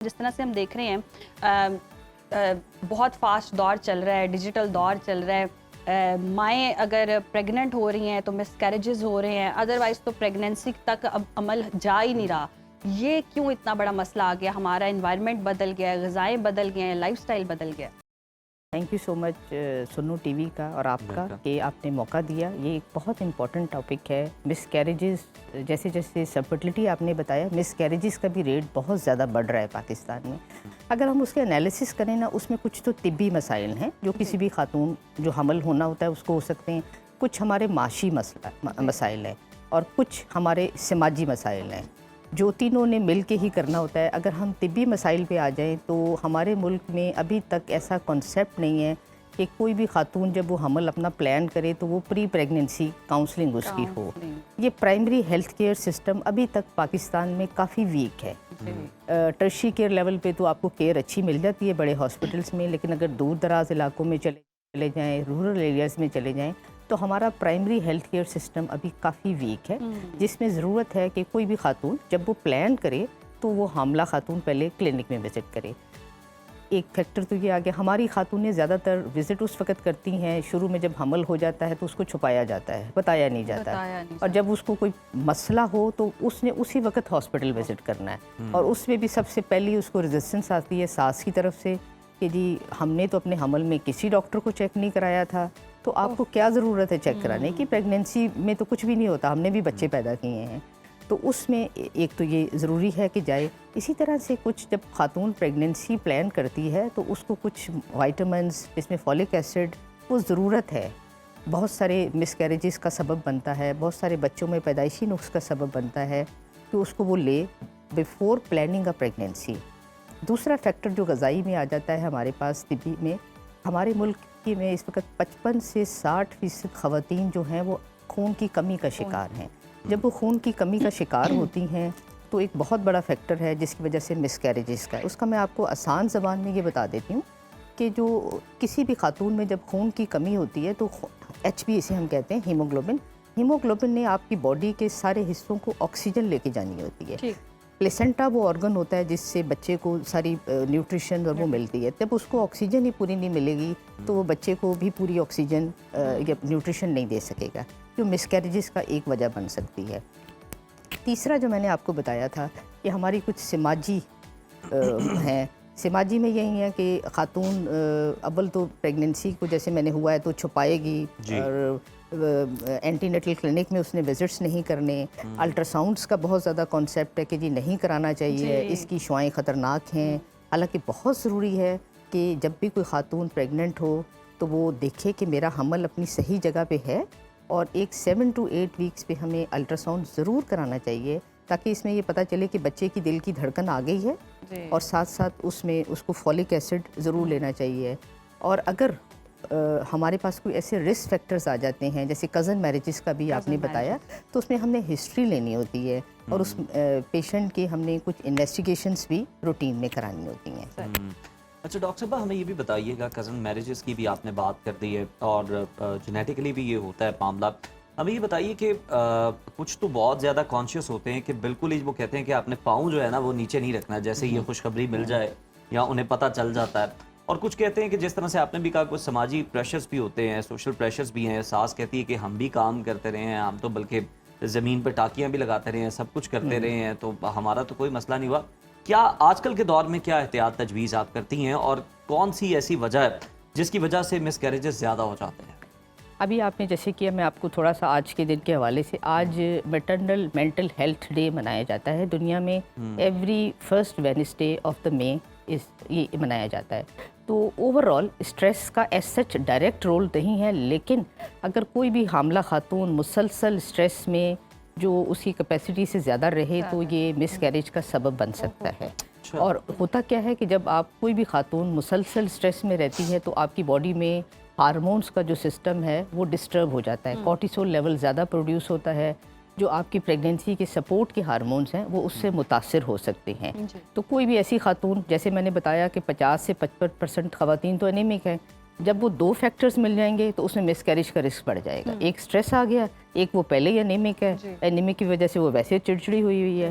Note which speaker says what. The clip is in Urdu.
Speaker 1: جس طرح سے ہم دیکھ رہے ہیں بہت فاسٹ دور چل رہا ہے، ڈیجیٹل دور چل رہا ہے، مائیں اگر پریگننٹ ہو رہی ہیں تو مس کیریجز ہو رہے ہیں، ادروائز تو پریگننسی تک اب عمل جا ہی نہیں رہا. یہ کیوں اتنا بڑا مسئلہ آ گیا؟ ہمارا انوائرمنٹ بدل گیا ہے، غذائیں بدل گئے ہیں، لائف سٹائل بدل گیا.
Speaker 2: تھینک یو سو مچ سنو ٹی وی کا اور آپ کا کہ آپ نے موقع دیا. یہ ایک بہت امپورٹنٹ ٹاپک ہے. مس کیریجز جیسے جیسے سبفرٹیلٹی آپ نے بتایا، مس کیریجز کا بھی ریٹ بہت زیادہ بڑھ رہا ہے پاکستان میں. اگر ہم اس کے انالیسس کریں نا، اس میں کچھ تو طبی مسائل ہیں جو کسی بھی خاتون جو حمل ہونا ہوتا ہے اس کو ہو سکتے ہیں، کچھ ہمارے معاشی مسائل ہیں، اور کچھ ہمارے سماجی مسائل ہیں جو تینوں نے مل کے ہی کرنا ہوتا ہے. اگر ہم طبی مسائل پہ آ جائیں تو ہمارے ملک میں ابھی تک ایسا کنسیپٹ نہیں ہے کہ کوئی بھی خاتون جب وہ حمل اپنا پلان کرے تو وہ پری پریگننسی کاؤنسلنگ اس کی ہو. یہ پرائمری ہیلتھ کیئر سسٹم ابھی تک پاکستان میں کافی ویک ہے. ٹرشی کیئر لیول پہ تو آپ کو کیئر اچھی مل جاتی ہے بڑے ہاسپٹلس میں، لیکن اگر دور دراز علاقوں میں چلے جائیں، رورل ایریاز میں چلے جائیں، تو ہمارا پرائمری ہیلتھ کیئر سسٹم ابھی کافی ویک ہے، جس میں ضرورت ہے کہ کوئی بھی خاتون جب وہ پلان کرے تو وہ حاملہ خاتون پہلے کلینک میں وزٹ کرے. ایک فیکٹر تو یہ آ گیا، ہماری خاتونیں زیادہ تر وزٹ اس وقت کرتی ہیں شروع میں جب حمل ہو جاتا ہے تو اس کو چھپایا جاتا ہے، بتایا نہیں جاتا، اور جب اس کو کوئی مسئلہ ہو تو اس نے اسی وقت ہاسپٹل وزٹ کرنا ہے. اور اس میں بھی سب سے پہلی اس کو ریزسٹنس آتی ہے ساس کی طرف سے کہ جی ہم نے تو اپنے حمل میں کسی ڈاکٹر کو چیک نہیں کرایا تھا، تو آپ کو کیا ضرورت ہے چیک کرانے کی؟ پریگننسی میں تو کچھ بھی نہیں ہوتا، ہم نے بھی بچے پیدا کیے ہیں. تو اس میں ایک تو یہ ضروری ہے کہ جائے. اسی طرح سے کچھ جب خاتون پریگننسی پلان کرتی ہے تو اس کو کچھ وائٹامنز، اس میں فولک ایسڈ، وہ ضرورت ہے. بہت سارے مس کیریجز کا سبب بنتا ہے، بہت سارے بچوں میں پیدائشی نقص کا سبب بنتا ہے کہ اس کو وہ لے بیفور پلاننگ اے پریگننسی. دوسرا فیکٹر جو غذائی میں آ جاتا ہے ہمارے پاس طبی میں، ہمارے ملک میں اس وقت 55 سے 60% خواتین جو ہیں وہ خون کی کمی کا شکار ہیں. جب وہ خون کی کمی کا شکار ہوتی ہیں تو ایک بہت بڑا فیکٹر ہے جس کی وجہ سے مس کیریجز کا ہے. اس کا میں آپ کو آسان زبان میں یہ بتا دیتی ہوں کہ جو کسی بھی خاتون میں جب خون کی کمی ہوتی ہے تو ایچ بی اسے ہم کہتے ہیں، ہیموگلوبن نے آپ کی باڈی کے سارے حصوں کو آکسیجن لے کے جانی ہوتی ہے. پلیسنٹا وہ آرگن ہوتا ہے جس سے بچے کو ساری نیوٹریشن اور وہ ملتی ہے. جب اس کو آکسیجن ہی پوری نہیں ملے گی تو وہ بچے کو بھی پوری آکسیجن یا نیوٹریشن نہیں دے سکے گا، جو مس کیریجز کا ایک وجہ بن سکتی ہے. تیسرا جو میں نے آپ کو بتایا تھا کہ ہماری کچھ سماجی ہیں. سماجی میں یہی ہے کہ خاتون اول تو پریگننسی کو جیسے میں نے ہوا ہے تو چھپائے گی، اور اینٹی نیٹل کلینک میں اس نے وزٹس نہیں کرنے. الٹرا ساؤنڈس کا بہت زیادہ کانسیپٹ ہے کہ جی نہیں کرانا چاہیے، اس کی شعاعیں خطرناک ہیں. حالانکہ بہت ضروری ہے کہ جب بھی کوئی خاتون پریگننٹ ہو تو وہ دیکھے کہ میرا حمل اپنی صحیح جگہ پہ ہے، اور ایک 7 to 8 ویکس پہ ہمیں الٹرا ساؤنڈ ضرور کرانا چاہیے تاکہ اس میں یہ پتہ چلے کہ بچے کی دل کی دھڑکن آ گئی ہے، اور ساتھ ساتھ اس میں اس کو فولک ایسڈ ضرور لینا چاہیے. اور اگر ہمارے پاس کوئی ایسے رسک فیکٹرز آ جاتے ہیں جیسے کزن میرجز کا بھی آپ نے بتایا، تو اس میں ہم نے ہسٹری لینی ہوتی ہے، اور اس پیشنٹ کے ہم نے کچھ انویسٹیگیشنز بھی روٹین میں کرانی ہوتی ہیں.
Speaker 3: اچھا ڈاکٹر صاحبہ، ہمیں یہ بھی بتائیے گا، کزن میرجز کی بھی آپ نے بات کر دی ہے اور جینیٹیکلی بھی یہ ہوتا ہے معاملہ. ہمیں یہ بتائیے کہ کچھ تو بہت زیادہ کانشیس ہوتے ہیں کہ بالکل ہی وہ کہتے ہیں کہ آپ نے پاؤں جو ہے نا وہ نیچے نہیں رکھنا جیسے یہ خوشخبری مل جائے یا انہیں پتہ چل جاتا ہے. اور کچھ کہتے ہیں کہ جس طرح سے آپ نے بھی کہا کچھ سماجی پریشرز بھی ہوتے ہیں، سوشل پریشرز بھی ہیں. ساس کہتی ہے کہ ہم بھی کام کرتے رہے ہیں، ہم تو بلکہ زمین پہ ٹاکیاں بھی لگاتے رہے ہیں، سب کچھ کرتے رہے ہیں، تو ہمارا تو کوئی مسئلہ نہیں ہوا. کیا آج کل کے دور میں کیا احتیاط تجویز آپ کرتی ہیں، اور کون سی ایسی وجہ ہے جس کی وجہ سے مس کیریجز زیادہ ہو جاتے ہیں؟
Speaker 2: ابھی آپ نے جیسے کیا، میں آپ کو تھوڑا سا آج کے دن کے حوالے سے، آج میٹرنل مینٹل ہیلتھ ڈے منایا جاتا ہے دنیا میں. Every first Wednesday of the May یہ منایا جاتا ہے. تو اوور آل اسٹریس کا ایز سچ ڈائریکٹ رول نہیں ہے، لیکن اگر کوئی بھی حاملہ خاتون مسلسل اسٹریس میں جو اس کی کیپیسٹی سے زیادہ رہے تو یہ مس کیریج کا سبب بن سکتا ہے. اور ہوتا کیا ہے کہ جب آپ کوئی بھی خاتون مسلسل اسٹریس میں رہتی ہے تو آپ کی باڈی میں ہارمونز کا جو سسٹم ہے وہ ڈسٹرب ہو جاتا ہے. کورٹیسول لیول زیادہ پروڈیوس ہوتا ہے، جو آپ کی پریگننسی کے سپورٹ کے ہارمونز ہیں وہ اس سے متاثر ہو سکتے ہیں. تو کوئی بھی ایسی خاتون، جیسے میں نے بتایا کہ 50 سے 55% خواتین تو انیمک ہیں، جب وہ 2 فیکٹرز مل جائیں گے تو اس میں مس کیریج کا رسک بڑھ جائے گا. ایک سٹریس آ گیا، ایک وہ پہلے ہی انیمک ہے، انیمک کی وجہ سے وہ ویسے چڑچڑی ہوئی ہے.